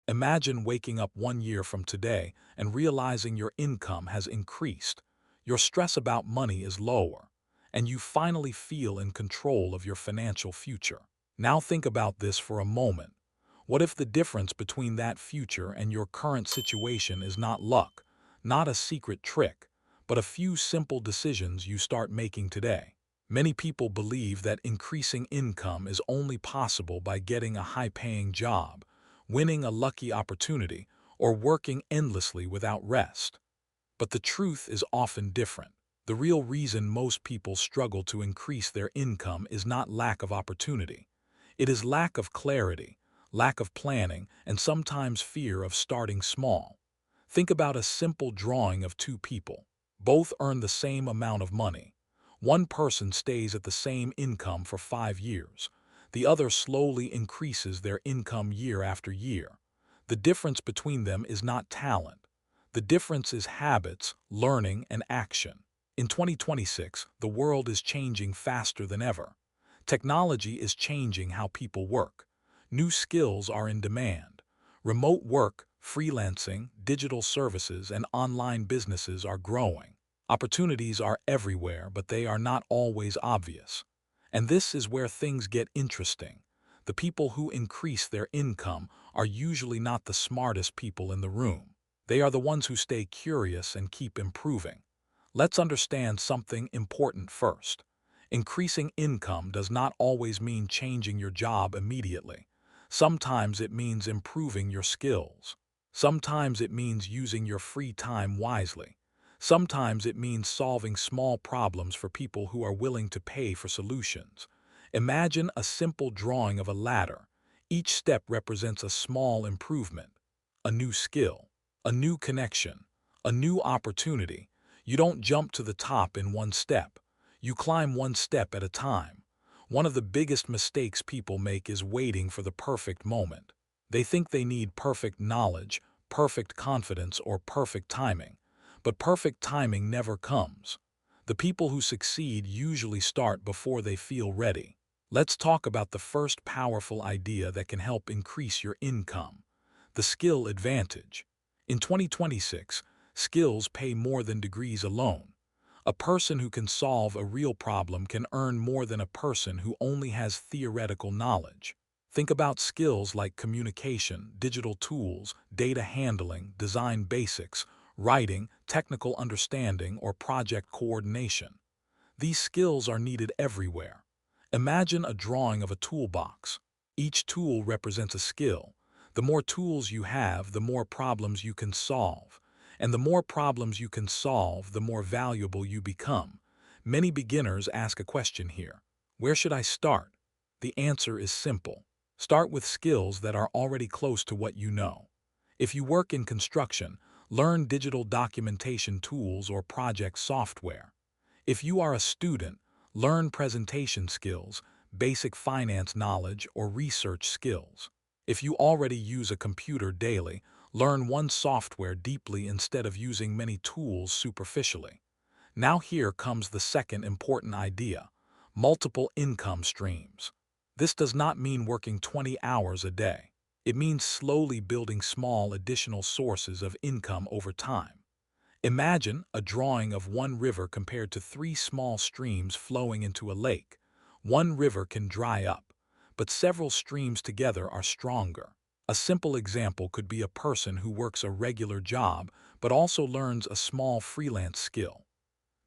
Imagine waking up 1 year from today and realizing your income has increased, your stress about money is lower, and you finally feel in control of your financial future. Now think about this for a moment. What if the difference between that future and your current situation is not luck, not a secret trick, but a few simple decisions you start making today? Many people believe that increasing income is only possible by getting a high-paying job, winning a lucky opportunity, or working endlessly without rest. But the truth is often different. The real reason most people struggle to increase their income is not lack of opportunity. It is lack of clarity, lack of planning, and sometimes fear of starting small. Think about a simple drawing of two people. Both earn the same amount of money. One person stays at the same income for 5 years. The other slowly increases their income year after year. The difference between them is not talent. The difference is habits, learning, and action. In 2026, the world is changing faster than ever. Technology is changing how people work. New skills are in demand. Remote work, freelancing, digital services, and online businesses are growing. Opportunities are everywhere, but they are not always obvious. And this is where things get interesting. The people who increase their income are usually not the smartest people in the room. They are the ones who stay curious and keep improving. Let's understand something important first. Increasing income does not always mean changing your job immediately. Sometimes it means improving your skills. Sometimes it means using your free time wisely. Sometimes it means solving small problems for people who are willing to pay for solutions. Imagine a simple drawing of a ladder. Each step represents a small improvement, a new skill, a new connection, a new opportunity. You don't jump to the top in one step. You climb one step at a time. One of the biggest mistakes people make is waiting for the perfect moment. They think they need perfect knowledge, perfect confidence, or perfect timing. But perfect timing never comes. The people who succeed usually start before they feel ready. Let's talk about the first powerful idea that can help increase your income: the skill advantage. In 2026, skills pay more than degrees alone. A person who can solve a real problem can earn more than a person who only has theoretical knowledge. Think about skills like communication, digital tools, data handling, design basics, writing, technical understanding, or project coordination. These skills are needed everywhere. Imagine a drawing of a toolbox. Each tool represents a skill. The more tools you have, the more problems you can solve. And the more problems you can solve, the more valuable you become. Many beginners ask a question here: where should I start? The answer is simple. Start with skills that are already close to what you know. If you work in construction, learn digital documentation tools or project software. If you are a student, learn presentation skills, basic finance knowledge, or research skills. If you already use a computer daily, learn one software deeply instead of using many tools superficially. Now here comes the second important idea: multiple income streams. This does not mean working 20 hours a day. It means slowly building small additional sources of income over time. Imagine a drawing of one river compared to three small streams flowing into a lake. One river can dry up, but several streams together are stronger. A simple example could be a person who works a regular job but also learns a small freelance skill.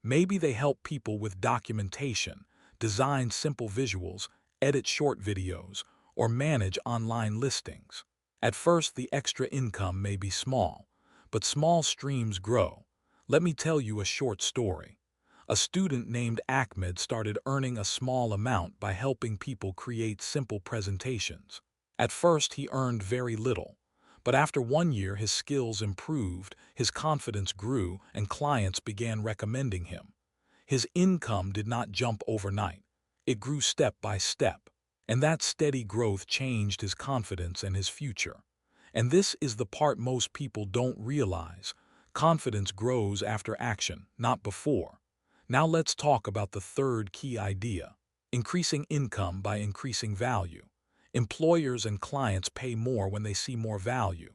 Maybe they help people with documentation, design simple visuals, edit short videos, or manage online listings. At first, the extra income may be small, but small streams grow. Let me tell you a short story. A student named Ahmed started earning a small amount by helping people create simple presentations. At first, he earned very little, but after 1 year his skills improved, his confidence grew, and clients began recommending him. His income did not jump overnight. It grew step by step, and that steady growth changed his confidence and his future. And this is the part most people don't realize. Confidence grows after action, not before. Now let's talk about the third key idea: increasing income by increasing value. Employers and clients pay more when they see more value.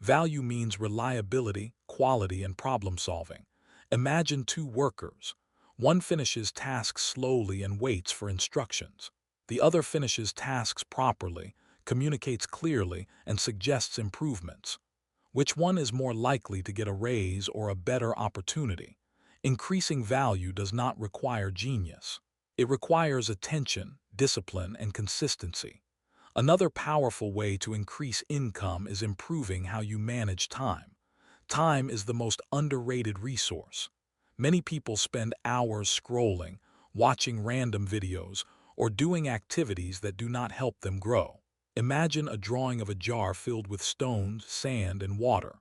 Value means reliability, quality, and problem solving. Imagine two workers. One finishes tasks slowly and waits for instructions. The other finishes tasks properly, communicates clearly, and suggests improvements. Which one is more likely to get a raise or a better opportunity? Increasing value does not require genius. It requires attention, discipline, and consistency. Another powerful way to increase income is improving how you manage time. Time is the most underrated resource. Many people spend hours scrolling, watching random videos, or doing activities that do not help them grow. Imagine a drawing of a jar filled with stones, sand, and water.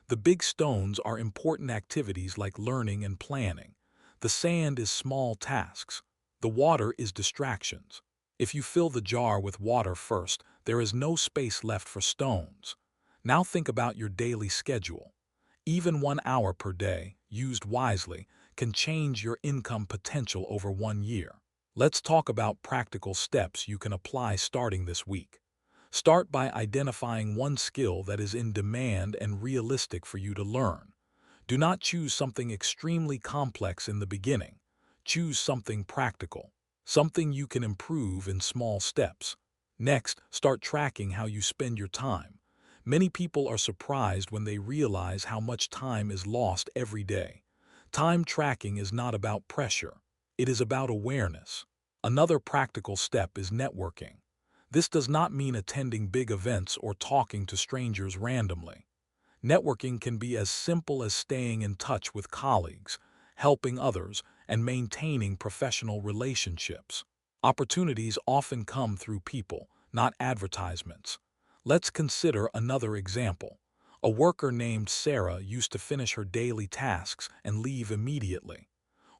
The big stones are important activities like learning and planning. The sand is small tasks. The water is distractions. If you fill the jar with water first, there is no space left for stones. Now think about your daily schedule. Even 1 hour per day, used wisely, can change your income potential over 1 year. Let's talk about practical steps you can apply starting this week. Start by identifying one skill that is in demand and realistic for you to learn. Do not choose something extremely complex in the beginning. Choose something practical, something you can improve in small steps. Next, start tracking how you spend your time. Many people are surprised when they realize how much time is lost every day. Time tracking is not about pressure. It is about awareness. Another practical step is networking. This does not mean attending big events or talking to strangers randomly. Networking can be as simple as staying in touch with colleagues, helping others, and maintaining professional relationships. Opportunities often come through people, not advertisements. Let's consider another example. A worker named Sarah used to finish her daily tasks and leave immediately.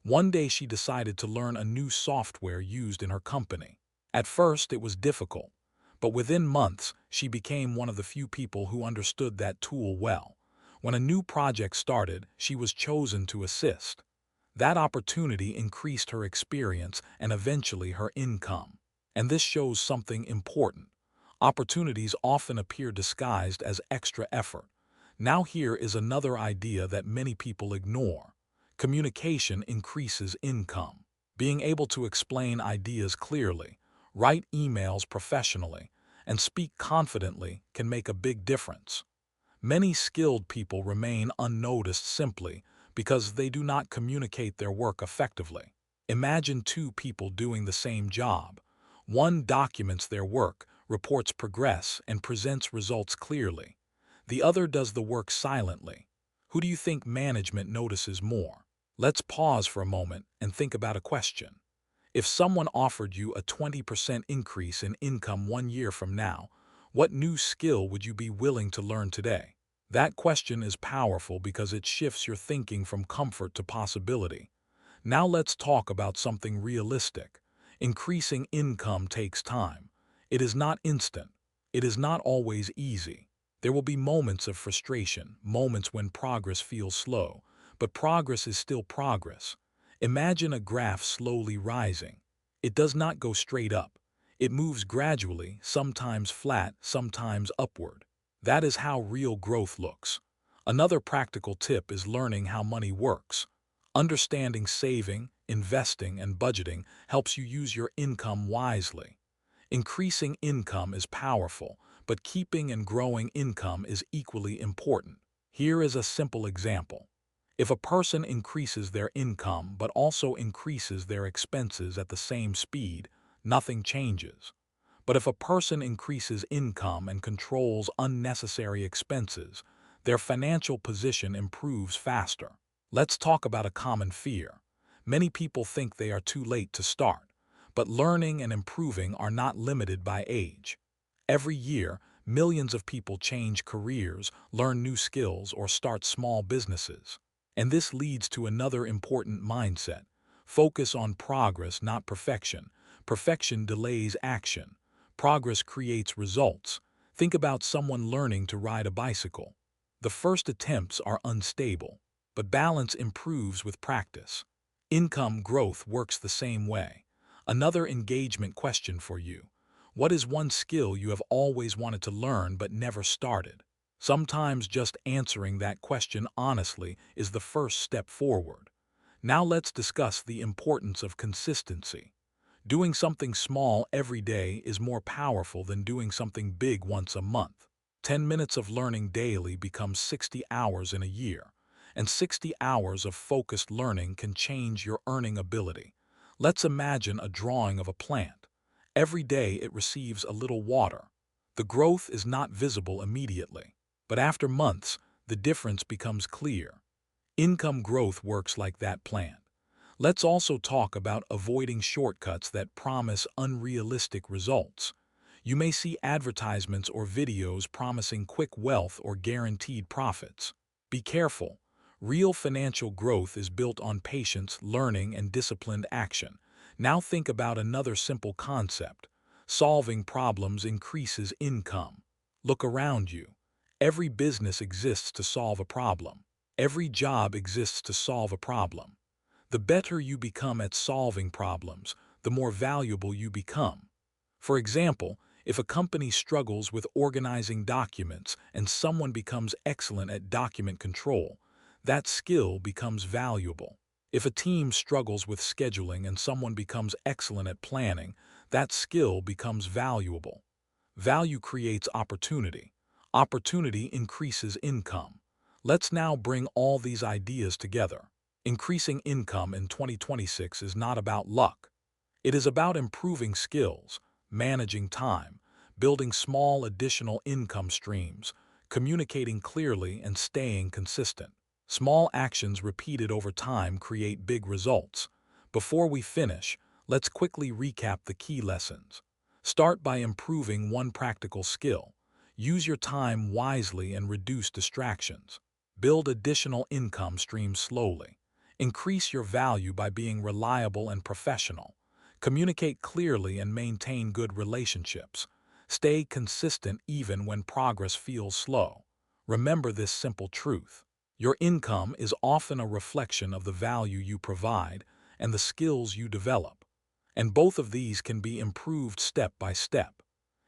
One day she decided to learn a new software used in her company. At first it was difficult, but within months she became one of the few people who understood that tool well. When a new project started, she was chosen to assist. That opportunity increased her experience and eventually her income. And this shows something important. Opportunities often appear disguised as extra effort. Now here is another idea that many people ignore. Communication increases income. Being able to explain ideas clearly, write emails professionally, and speak confidently can make a big difference. Many skilled people remain unnoticed simply because they do not communicate their work effectively. Imagine two people doing the same job. One documents their work, reports progress, and presents results clearly. The other does the work silently. Who do you think management notices more? Let's pause for a moment and think about a question. If someone offered you a 20% increase in income 1 year from now, what new skill would you be willing to learn today? That question is powerful because it shifts your thinking from comfort to possibility. Now let's talk about something realistic. Increasing income takes time. It is not instant. It is not always easy. There will be moments of frustration, moments when progress feels slow, but progress is still progress. Imagine a graph slowly rising. It does not go straight up. It moves gradually, sometimes flat, sometimes upward. That is how real growth looks. Another practical tip is learning how money works. Understanding saving, investing, and budgeting helps you use your income wisely. Increasing income is powerful, but keeping and growing income is equally important. Here is a simple example. If a person increases their income but also increases their expenses at the same speed, nothing changes. But if a person increases income and controls unnecessary expenses, their financial position improves faster. Let's talk about a common fear. Many people think they are too late to start, but learning and improving are not limited by age. Every year, millions of people change careers, learn new skills, or start small businesses. And this leads to another important mindset. Focus on progress, not perfection. Perfection delays action. Progress creates results. Think about someone learning to ride a bicycle. The first attempts are unstable, but balance improves with practice. Income growth works the same way. Another engagement question for you. What is one skill you have always wanted to learn but never started? Sometimes just answering that question honestly is the first step forward. Now let's discuss the importance of consistency. Doing something small every day is more powerful than doing something big once a month. 10 minutes of learning daily becomes 60 hours in a year, and 60 hours of focused learning can change your earning ability. Let's imagine a drawing of a plant. Every day it receives a little water. The growth is not visible immediately, but after months, the difference becomes clear. Income growth works like that plant. Let's also talk about avoiding shortcuts that promise unrealistic results. You may see advertisements or videos promising quick wealth or guaranteed profits. Be careful. Real financial growth is built on patience, learning, and disciplined action. Now think about another simple concept. Solving problems increases income. Look around you. Every business exists to solve a problem. Every job exists to solve a problem. The better you become at solving problems, the more valuable you become. For example, if a company struggles with organizing documents and someone becomes excellent at document control, that skill becomes valuable. If a team struggles with scheduling and someone becomes excellent at planning, that skill becomes valuable. Value creates opportunity. Opportunity increases income. Let's now bring all these ideas together. Increasing income in 2026 is not about luck. It is about improving skills, managing time, building small additional income streams, communicating clearly, and staying consistent. Small actions repeated over time create big results. Before we finish, let's quickly recap the key lessons. Start by improving one practical skill. Use your time wisely and reduce distractions. Build additional income streams slowly. Increase your value by being reliable and professional. Communicate clearly and maintain good relationships. Stay consistent even when progress feels slow. Remember this simple truth. Your income is often a reflection of the value you provide and the skills you develop. And both of these can be improved step by step.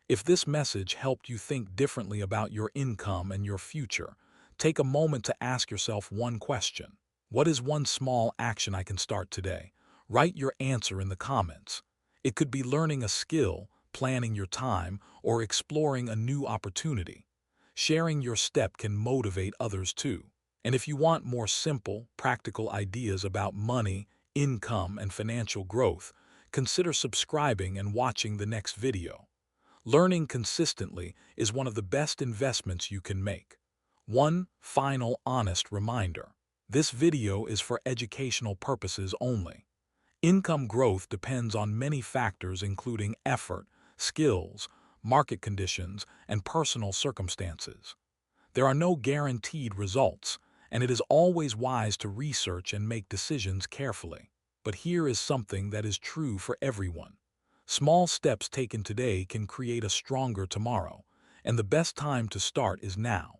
If this message helped you think differently about your income and your future, take a moment to ask yourself one question. What is one small action I can start today? Write your answer in the comments. It could be learning a skill, planning your time, or exploring a new opportunity. Sharing your step can motivate others too. And if you want more simple, practical ideas about money, income, and financial growth, consider subscribing and watching the next video. Learning consistently is one of the best investments you can make. One final honest reminder. This video is for educational purposes only. Income growth depends on many factors including effort, skills, market conditions, and personal circumstances. There are no guaranteed results, and it is always wise to research and make decisions carefully. But here is something that is true for everyone. Small steps taken today can create a stronger tomorrow, and the best time to start is now.